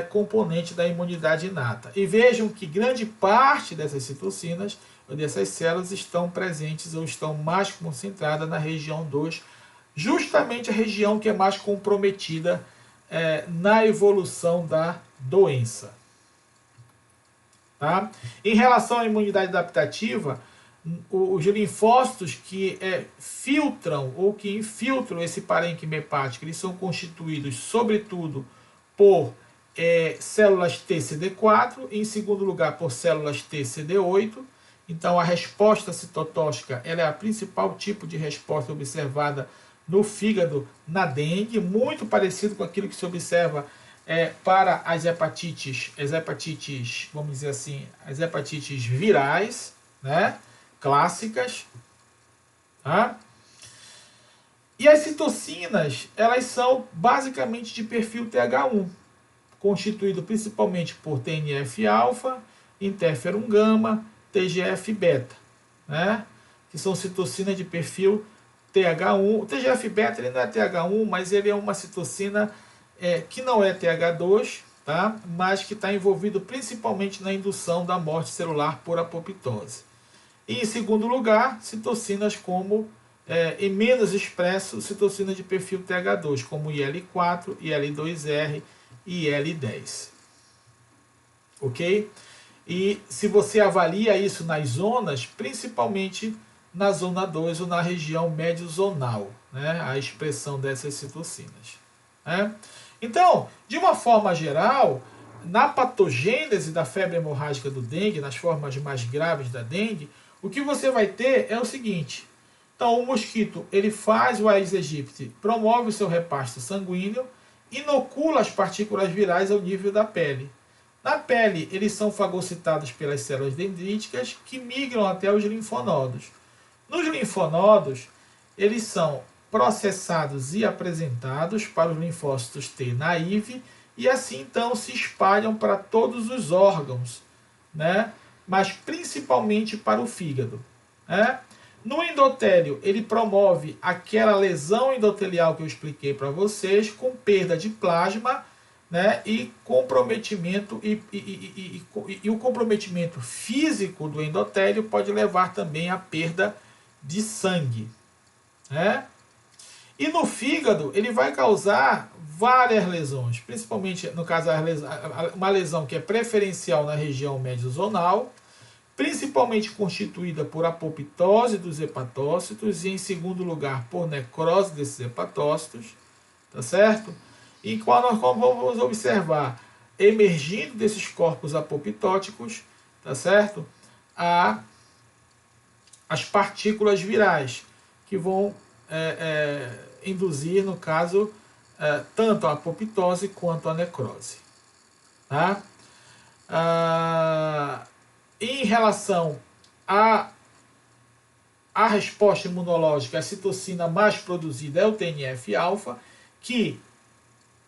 componente da imunidade inata. E vejam que grande parte dessas citocinas, ou dessas células, estão presentes ou estão mais concentradas na região 2, justamente a região que é mais comprometida na evolução da doença. Tá? Em relação à imunidade adaptativa, os linfócitos que filtram ou que infiltram esse parênquima hepático, eles são constituídos, sobretudo, por células TCD4, e, em segundo lugar, por células TCD8. Então, a resposta citotóxica ela é a principal tipo de resposta observada no fígado na dengue, muito parecido com aquilo que se observa para as hepatites, vamos dizer assim, as hepatites virais, né, clássicas. Tá? E as citocinas, elas são basicamente de perfil TH1, constituído principalmente por TNF-alfa, interferon-gama, TGF-beta, né? Que são citocinas de perfil TH1. O TGF-beta ele não é TH1, mas ele é uma citocina que não é TH2, tá? Mas que está envolvido principalmente na indução da morte celular por apoptose. E, em segundo lugar, citocinas como, em menos expresso, citocinas de perfil TH2, como IL-4, IL-2R e IL-10. Ok? E se você avalia isso nas zonas, principalmente na zona 2 ou na região mediozonal, né, a expressão dessas citocinas. Né? Então, de uma forma geral, na patogênese da febre hemorrágica do dengue, nas formas mais graves da dengue, o que você vai ter é o seguinte. Então, o mosquito ele faz o Aedes aegypti, promove o seu repasto sanguíneo, inocula as partículas virais ao nível da pele. Na pele, eles são fagocitados pelas células dendríticas que migram até os linfonodos. Nos linfonodos, eles são processados e apresentados para os linfócitos T naive e assim então se espalham para todos os órgãos, né? Mas principalmente para o fígado. Né? No endotélio, ele promove aquela lesão endotelial que eu expliquei para vocês, com perda de plasma, né, e comprometimento e o comprometimento físico do endotélio pode levar também à perda de sangue, né? E no fígado ele vai causar várias lesões, principalmente no caso uma lesão que é preferencial na região mediozonal, principalmente constituída por apoptose dos hepatócitos e, em segundo lugar, por necrose desses hepatócitos, tá certo? em qual nós vamos observar, emergindo desses corpos apoptóticos, tá certo? As partículas virais, que vão induzir, no caso, tanto a apoptose quanto a necrose. Tá? Em relação à resposta imunológica, a citocina mais produzida é o TNF-alfa, que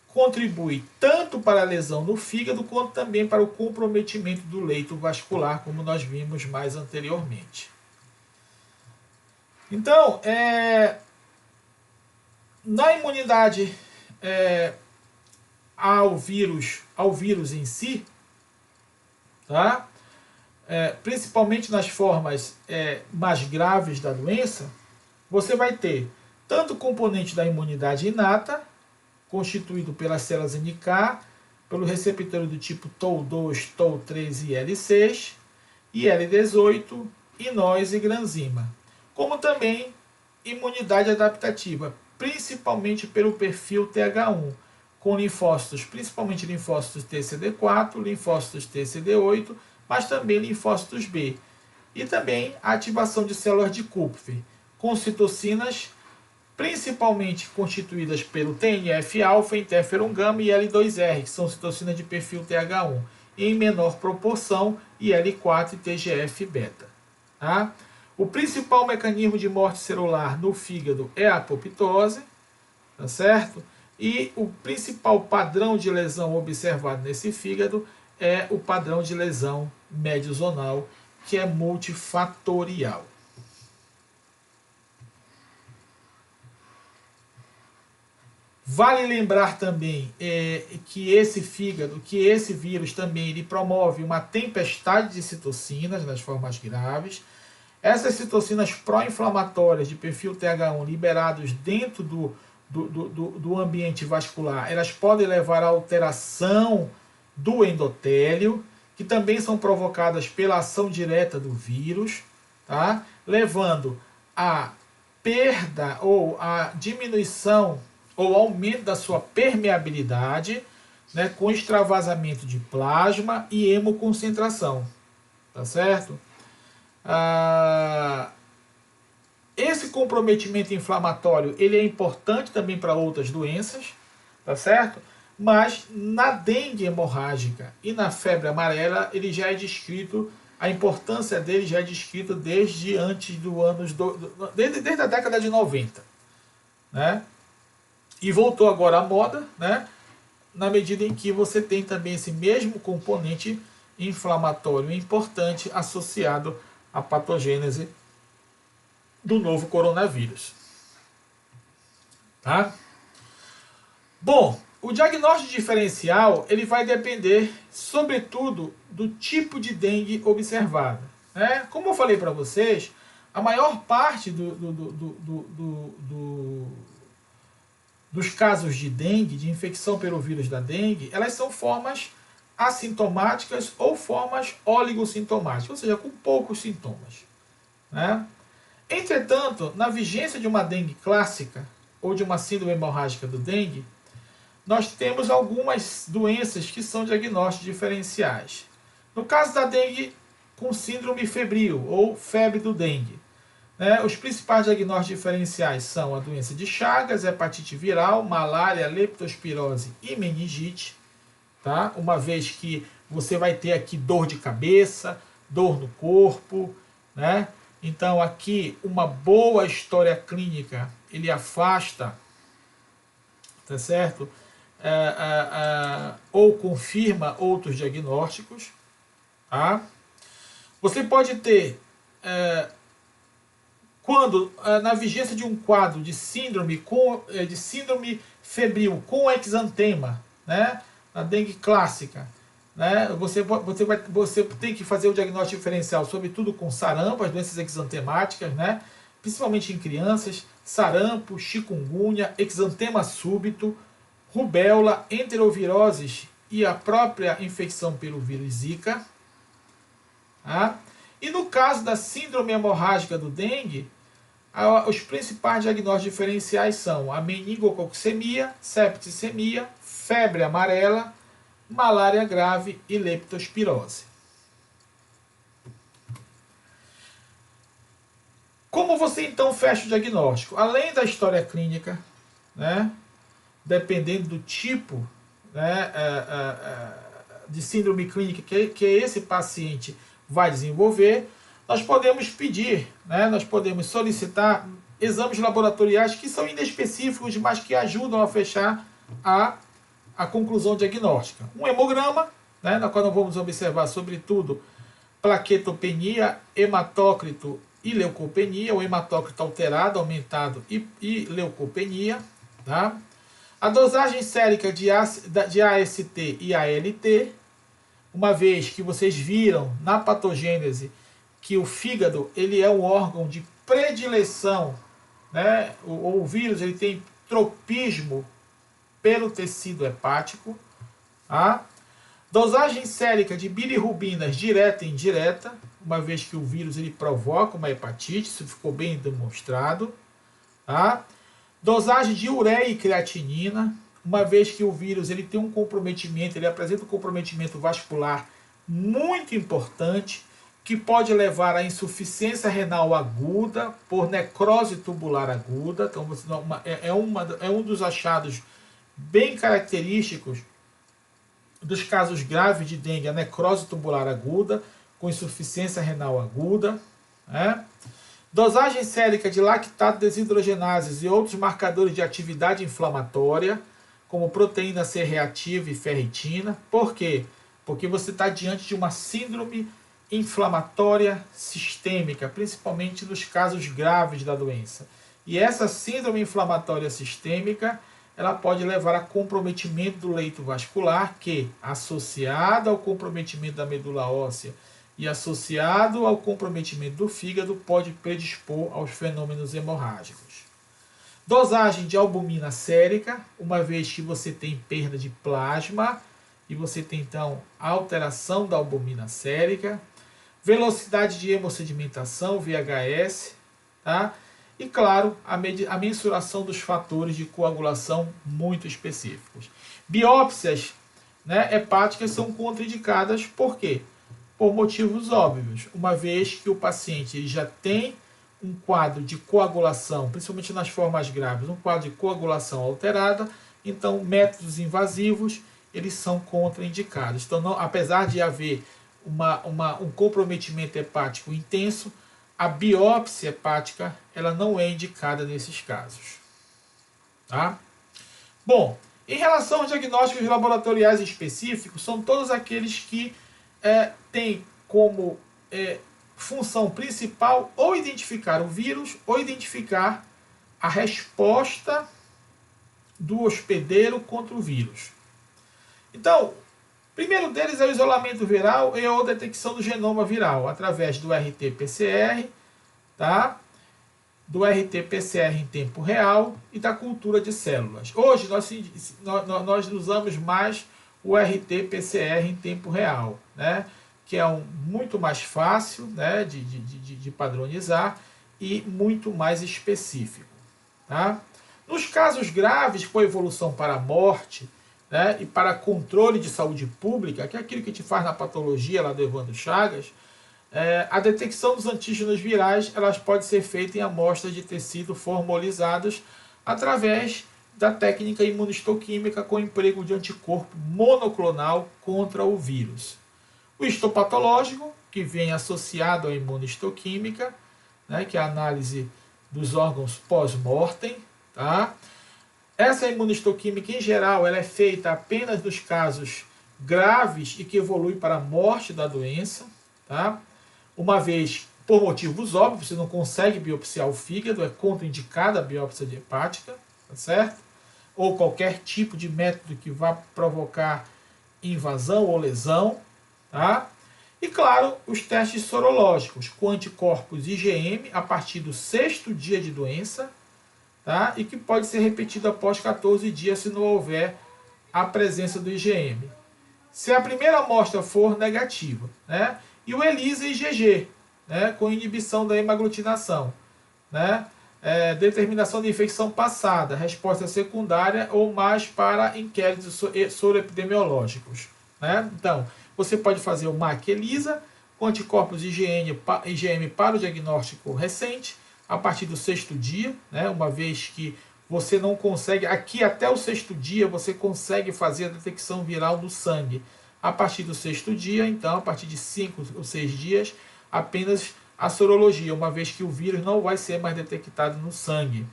contribui tanto para a lesão no fígado, quanto também para o comprometimento do leito vascular, como nós vimos mais anteriormente. Então, na imunidade ao vírus em si, tá? Principalmente nas formas mais graves da doença, você vai ter tanto o componente da imunidade inata, constituído pelas células NK, pelo receptor do tipo TOL2, TOL3 e L6, e L18, inós e granzima, como também imunidade adaptativa, principalmente pelo perfil TH1, com linfócitos, principalmente linfócitos TCD4, linfócitos TCD8, mas também linfócitos B. E também a ativação de células de Kupffer, com citocinas principalmente constituídas pelo TNF-alfa, interferon gama e L2R, que são citocinas de perfil TH1, e em menor proporção IL-4 e TGF-beta. Tá? O principal mecanismo de morte celular no fígado é a apoptose, tá certo? E o principal padrão de lesão observado nesse fígado é o padrão de lesão médio-zonal, que é multifatorial. Vale lembrar também que esse fígado, que esse vírus também ele promove uma tempestade de citocinas nas formas graves. Essas citocinas pró-inflamatórias de perfil TH1 liberados dentro do ambiente vascular, elas podem levar à alteração do endotélio, que também são provocadas pela ação direta do vírus, tá? Levando à perda ou à diminuição ou aumento da sua permeabilidade, né, com extravasamento de plasma e hemoconcentração, tá certo? Esse comprometimento inflamatório ele é importante também para outras doenças, tá certo? Mas na dengue hemorrágica e na febre amarela ele já é descrito, a importância dele já é descrita desde antes do anos desde a década de 90, né? E voltou agora à moda, né? Na medida em que você tem também esse mesmo componente inflamatório importante associado à patogênese do novo coronavírus. Tá? Bom, o diagnóstico diferencial ele vai depender, sobretudo, do tipo de dengue observada. Né? Como eu falei para vocês, a maior parte dos casos de dengue, de infecção pelo vírus da dengue, elas são formas assintomáticas ou formas oligossintomáticas, ou seja, com poucos sintomas. Né? Entretanto, na vigência de uma dengue clássica ou de uma síndrome hemorrágica do dengue, nós temos algumas doenças que são diagnósticos diferenciais. No caso da dengue com síndrome febril ou febre do dengue, né, os principais diagnósticos diferenciais são a doença de Chagas, hepatite viral, malária, leptospirose e meningite, tá? Uma vez que você vai ter aqui dor de cabeça, dor no corpo, né? Então aqui uma boa história clínica ele afasta, tá certo? Ou confirma outros diagnósticos, tá? Você pode ter quando na vigência de um quadro de síndrome febril com exantema, né, na dengue clássica, né, você tem que fazer o diagnóstico diferencial, sobretudo com sarampo, as doenças exantemáticas, né, principalmente em crianças, sarampo, chikungunya, exantema súbito, rubéola, enteroviroses e a própria infecção pelo vírus Zika. Tá? E no caso da síndrome hemorrágica do dengue, os principais diagnósticos diferenciais são a meningococcemia, septicemia, febre amarela, malária grave e leptospirose. Como você então fecha o diagnóstico? Além da história clínica, né, dependendo do tipo, né, de síndrome clínica que esse paciente vai desenvolver, nós podemos pedir, né, nós podemos solicitar exames laboratoriais que são inespecíficos, mas que ajudam a fechar a conclusão diagnóstica. Um hemograma, né, na qual nós vamos observar, sobretudo, plaquetopenia, hematócrito e leucopenia, o hematócrito alterado, aumentado e leucopenia. Tá? A dosagem sérica de AST e ALT, uma vez que vocês viram na patogênese que o fígado ele é um órgão de predileção, né? O vírus ele tem tropismo pelo tecido hepático. Tá? Dosagem sérica de bilirrubinas direta e indireta, uma vez que o vírus ele provoca uma hepatite, isso ficou bem demonstrado. Tá? Dosagem de ureia e creatinina, uma vez que o vírus ele tem um comprometimento, ele apresenta um comprometimento vascular muito importante, que pode levar à insuficiência renal aguda por necrose tubular aguda. Então, é um dos achados bem característicos dos casos graves de dengue, a necrose tubular aguda, com insuficiência renal aguda. Né? Dosagem sérica de lactato desidrogenases e outros marcadores de atividade inflamatória, como proteína C reativa e ferritina. Por quê? Porque você está diante de uma síndrome inflamatória sistêmica, principalmente nos casos graves da doença. E essa síndrome inflamatória sistêmica, ela pode levar a comprometimento do leito vascular, que, associado ao comprometimento da medula óssea e associado ao comprometimento do fígado, pode predispor aos fenômenos hemorrágicos. Dosagem de albumina sérica, uma vez que você tem perda de plasma e você tem, então, alteração da albumina sérica. Velocidade de hemossedimentação, VHS, tá? E, claro, a mensuração dos fatores de coagulação muito específicos. Biópsias, né, hepáticas são contraindicadas, por quê? Por motivos óbvios, uma vez que o paciente já tem um quadro de coagulação, principalmente nas formas graves, um quadro de coagulação alterada, então métodos invasivos, eles são contraindicados. Então, não, apesar de haver um comprometimento hepático intenso, a biópsia hepática ela não é indicada nesses casos. Tá? Bom, em relação aos diagnósticos laboratoriais específicos, são todos aqueles que têm como função principal ou identificar o vírus ou identificar a resposta do hospedeiro contra o vírus. Então, primeiro deles é o isolamento viral e ou detecção do genoma viral, através do RT-PCR, tá? Do RT-PCR em tempo real e da cultura de células. Hoje nós usamos mais o RT-PCR em tempo real, né? Que é muito mais fácil, né? de padronizar e muito mais específico. Tá? Nos casos graves com evolução para a morte, né, e para controle de saúde pública, que é aquilo que a gente faz na patologia lá do Evandro Chagas, a detecção dos antígenos virais elas pode ser feita em amostras de tecido formalizadas através da técnica imunistoquímica com emprego de anticorpo monoclonal contra o vírus. O histopatológico, que vem associado à imunistoquímica, né, que é a análise dos órgãos pós-mortem, tá? Essa imunistoquímica, em geral, ela é feita apenas nos casos graves e que evoluem para a morte da doença. Tá? Uma vez, por motivos óbvios, você não consegue biopsiar o fígado, é contraindicada a biópsia hepática, tá certo? Ou qualquer tipo de método que vá provocar invasão ou lesão. Tá? E, claro, os testes sorológicos, com anticorpos IgM a partir do 6º dia de doença, tá? E que pode ser repetido após 14 dias se não houver a presença do IgM. Se a primeira amostra for negativa, né? E o ELISA e IgG, né? Com inibição da hemaglutinação, né? determinação de infecção passada, resposta secundária ou mais para inquéritos soroepidemiológicos. Né? Então, você pode fazer o MAC-ELISA com anticorpos IgM para o diagnóstico recente, a partir do 6º dia, né? Uma vez que você não consegue, aqui até o 6º dia, você consegue fazer a detecção viral no sangue. A partir do 6º dia, então, a partir de 5 ou 6 dias, apenas a sorologia, uma vez que o vírus não vai ser mais detectado no sangue,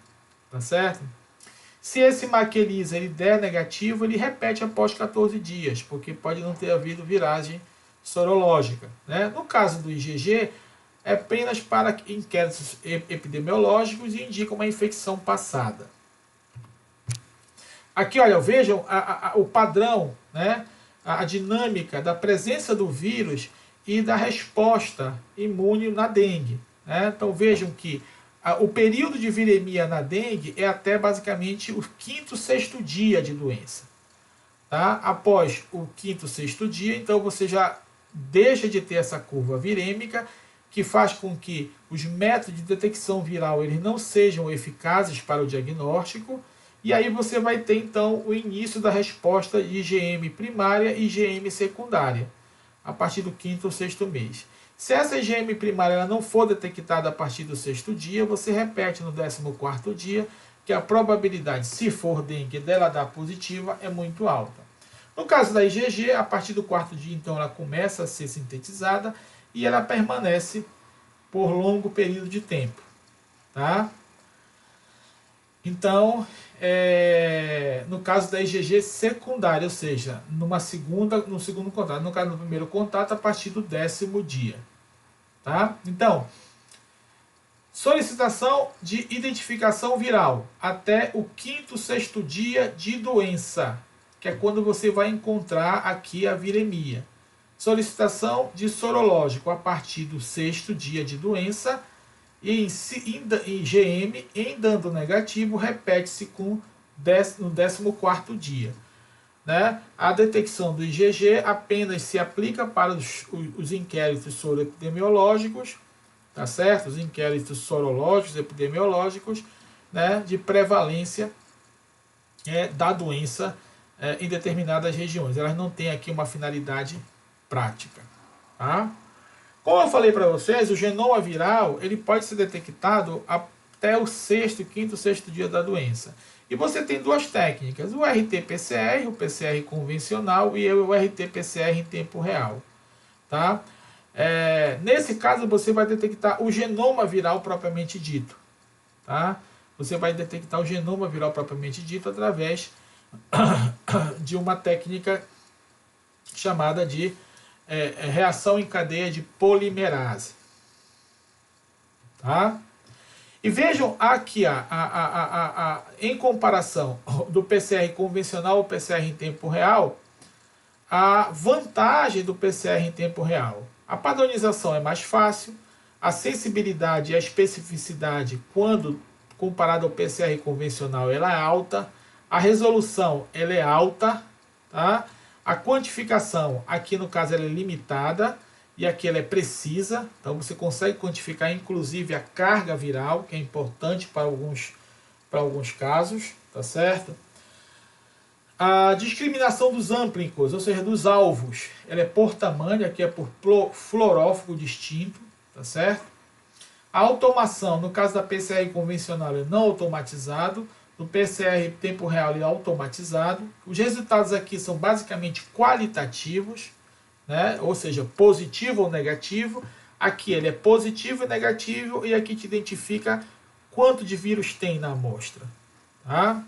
tá certo? Se esse MAC-ELISA ele der negativo, ele repete após 14 dias, porque pode não ter havido viragem sorológica, né? No caso do IgG, é apenas para inquéritos epidemiológicos e indica uma infecção passada. Aqui, olha, vejam o padrão, né? A dinâmica da presença do vírus e da resposta imune na dengue. Né? Então vejam que o período de viremia na dengue é até basicamente o 5º, 6º dia de doença. Tá? Após o 5º, 6º dia, então você já deixa de ter essa curva virêmica, que faz com que os métodos de detecção viral eles não sejam eficazes para o diagnóstico, e aí você vai ter então o início da resposta de IgM primária e IgM secundária, a partir do 5º ou 6º mês. Se essa IgM primária ela não for detectada a partir do 6º dia, você repete no 14º dia, que a probabilidade, se for dengue, dela dar positiva é muito alta. No caso da IgG, a partir do 4º dia, então, ela começa a ser sintetizada e ela permanece por longo período de tempo. Tá? Então, no caso da IgG secundária, ou seja, no segundo contato, no caso do primeiro contato, a partir do 10º dia. Tá? Então, solicitação de identificação viral até o 5º, 6º dia de doença, que é quando você vai encontrar aqui a viremia. Solicitação de sorológico a partir do 6º dia de doença e em IgM, em dando negativo, repete-se no 14º dia. Né? A detecção do IgG apenas se aplica para os inquéritos soroepidemiológicos, tá certo? Os inquéritos sorológicos, epidemiológicos, né? De prevalência da doença em determinadas regiões. Elas não têm aqui uma finalidade prática. Tá? Como eu falei para vocês, o genoma viral ele pode ser detectado até o 6º, 5º, 6º dia da doença. E você tem duas técnicas, o RT-PCR, o PCR convencional e o RT-PCR em tempo real. Tá? Nesse caso, você vai detectar o genoma viral propriamente dito. Tá? Você vai detectar o genoma viral propriamente dito através de uma técnica chamada de reação em cadeia de polimerase. Tá? E vejam aqui, em comparação do PCR convencional ao PCR em tempo real, a vantagem do PCR em tempo real. A padronização é mais fácil, a sensibilidade e a especificidade, quando comparado ao PCR convencional, ela é alta, a resolução ela é alta, tá? A quantificação, aqui no caso, ela é limitada, e aqui ela é precisa, então você consegue quantificar inclusive a carga viral, que é importante para alguns casos, tá certo? A discriminação dos amplicos, ou seja, dos alvos, ela é por tamanho, aqui é por fluorófogo distinto, tá certo? A automação, no caso da PCR convencional, é não automatizado, no PCR em tempo real ele é automatizado. Os resultados aqui são basicamente qualitativos, né? Ou seja, positivo ou negativo. Aqui ele é positivo e negativo e aqui te identifica quanto de vírus tem na amostra. Tá?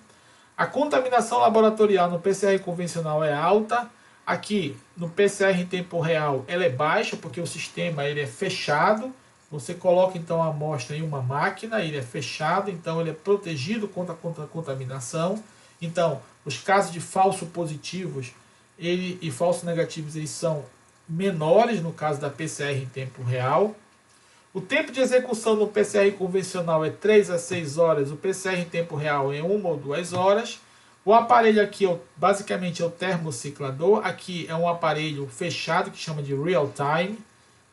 A contaminação laboratorial no PCR convencional é alta. Aqui no PCR em tempo real ela é baixa porque o sistema ele é fechado. Você coloca então a amostra em uma máquina, ele é fechado, então ele é protegido contra a contaminação. Então, os casos de falso positivos e falsos negativos eles são menores no caso da PCR em tempo real. O tempo de execução no PCR convencional é 3 a 6 horas, o PCR em tempo real é 1 ou 2 horas. O aparelho aqui basicamente é o termociclador, aqui é um aparelho fechado que chama de real time.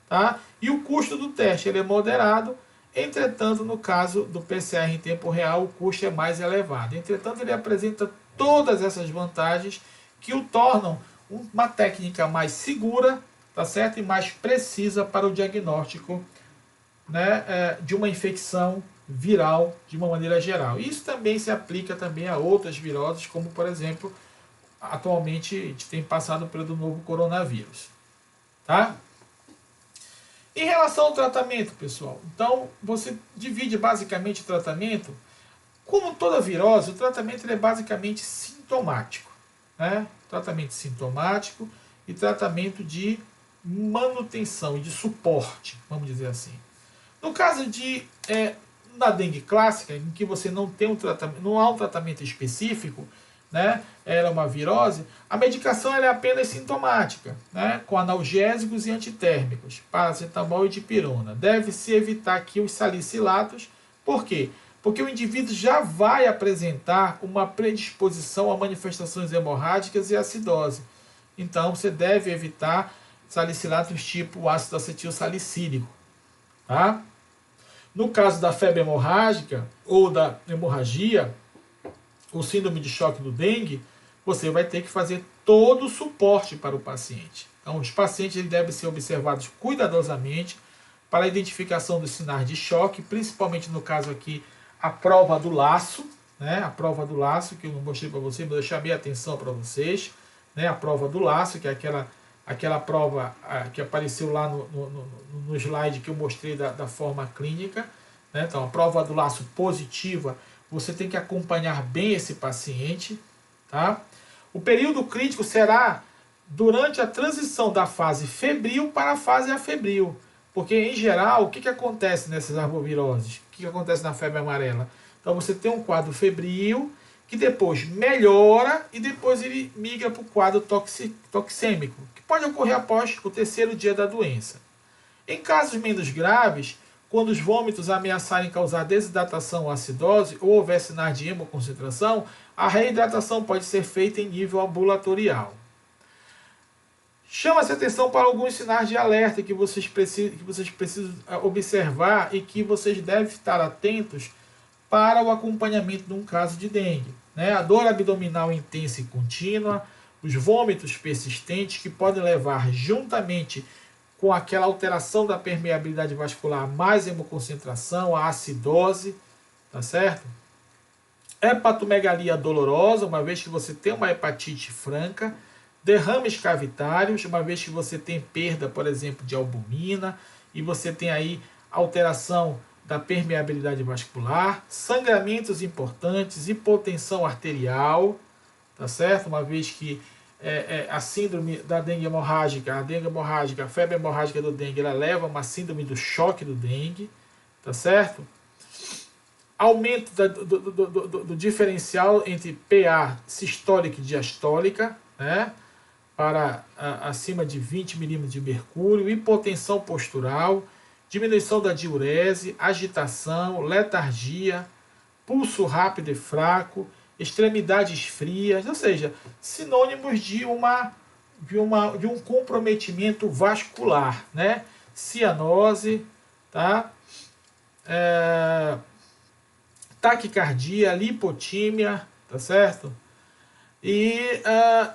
Tá? E o custo do teste ele é moderado, Entretanto, no caso do PCR em tempo real, o custo é mais elevado. Entretanto, ele apresenta todas essas vantagens que o tornam uma técnica mais segura, tá certo? E mais precisa para o diagnóstico, né, de uma infecção viral de uma maneira geral. Isso também se aplica também a outras viroses, como por exemplo, atualmente a gente tem passado pelo novo coronavírus. Tá? Em relação ao tratamento, pessoal, então você divide basicamente o tratamento. Como toda virose, o tratamento ele é basicamente sintomático, né? Tratamento sintomático e tratamento de manutenção e de suporte, vamos dizer assim. No caso da dengue clássica, em que você não tem um tratamento, não há um tratamento específico, né? Ela é uma virose, a medicação ela é apenas sintomática, né? Com analgésicos e antitérmicos, paracetamol e dipirona. Deve-se evitar aqui os salicilatos, por quê? Porque o indivíduo já vai apresentar uma predisposição a manifestações hemorrágicas e acidose. Então, você deve evitar salicilatos tipo ácido acetil salicílico. Tá? No caso da febre hemorrágica ou da hemorragia, ou síndrome de choque do dengue, você vai ter que fazer todo o suporte para o paciente. Então, os pacientes eles devem ser observados cuidadosamente para a identificação dos sinais de choque, principalmente no caso aqui, a prova do laço, né? A prova do laço, que eu não mostrei para vocês, mas eu chamei a atenção para vocês, né? A prova do laço, que é aquela prova que apareceu lá no slide que eu mostrei da forma clínica, né? Então, a prova do laço positiva, você tem que acompanhar bem esse paciente, tá? O período crítico será durante a transição da fase febril para a fase afebril. Porque, em geral, o que acontece nessas arboviroses? O que acontece na febre amarela? Então, você tem um quadro febril, que depois melhora e depois ele migra para o quadro toxêmico, que pode ocorrer após o 3º dia da doença. Em casos menos graves, quando os vômitos ameaçarem causar desidratação ou acidose, ou houver sinais de hemoconcentração, a reidratação pode ser feita em nível ambulatorial. Chama-se atenção para alguns sinais de alerta que vocês precisam observar e que vocês devem estar atentos para o acompanhamento de um caso de dengue, né? A dor abdominal intensa e contínua, os vômitos persistentes que podem levar juntamente com aquela alteração da permeabilidade vascular, mais hemoconcentração, a acidose, tá certo? Hepatomegalia dolorosa, uma vez que você tem uma hepatite franca, derrames cavitários, uma vez que você tem perda, por exemplo, de albumina, e você tem aí alteração da permeabilidade vascular, sangramentos importantes, hipotensão arterial, tá certo? Uma vez que a síndrome da dengue hemorrágica, a febre hemorrágica do dengue, ela leva a uma síndrome do choque do dengue, tá certo? Aumento do diferencial entre PA sistólica e diastólica, né? Para acima de 20 milímetros de mercúrio, hipotensão postural, diminuição da diurese, agitação, letargia, pulso rápido e fraco, extremidades frias, ou seja, sinônimos de um comprometimento vascular, né? Cianose, tá? Taquicardia, lipotímia, tá certo? E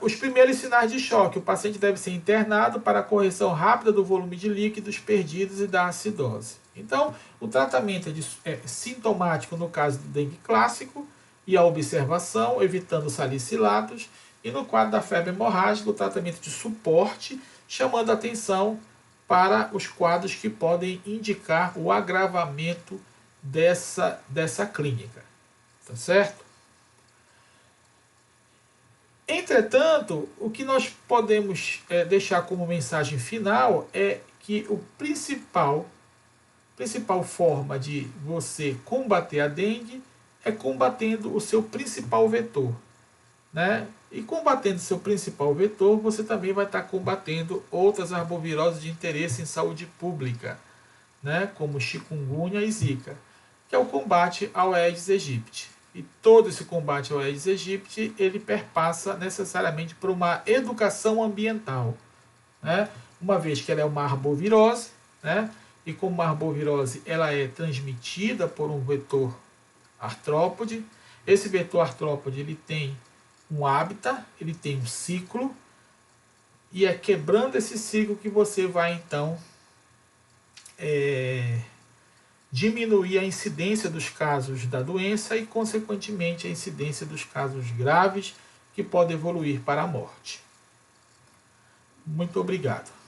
os primeiros sinais de choque. O paciente deve ser internado para a correção rápida do volume de líquidos perdidos e da acidose. Então, o tratamento é sintomático no caso do dengue clássico e a observação, evitando salicilatos. E no quadro da febre hemorrágica, o tratamento de suporte, chamando a atenção para os quadros que podem indicar o agravamento dessa clínica. Tá certo? Entretanto, o que nós podemos deixar como mensagem final é que a principal forma de você combater a dengue é combatendo o seu principal vetor, né? E combatendo o seu principal vetor, você também vai estar combatendo outras arboviroses de interesse em saúde pública, né? Como chikungunya e zika, que é o combate ao Aedes aegypti. E todo esse combate ao Aedes aegypti, ele perpassa necessariamente por uma educação ambiental, né? Uma vez que ela é uma arbovirose, né? e como a arbovirose ela é transmitida por um vetor artrópode, esse vetor artrópode ele tem um hábitat, ele tem um ciclo, e é quebrando esse ciclo que você vai então diminuir a incidência dos casos da doença e, consequentemente, a incidência dos casos graves que podem evoluir para a morte. Muito obrigado.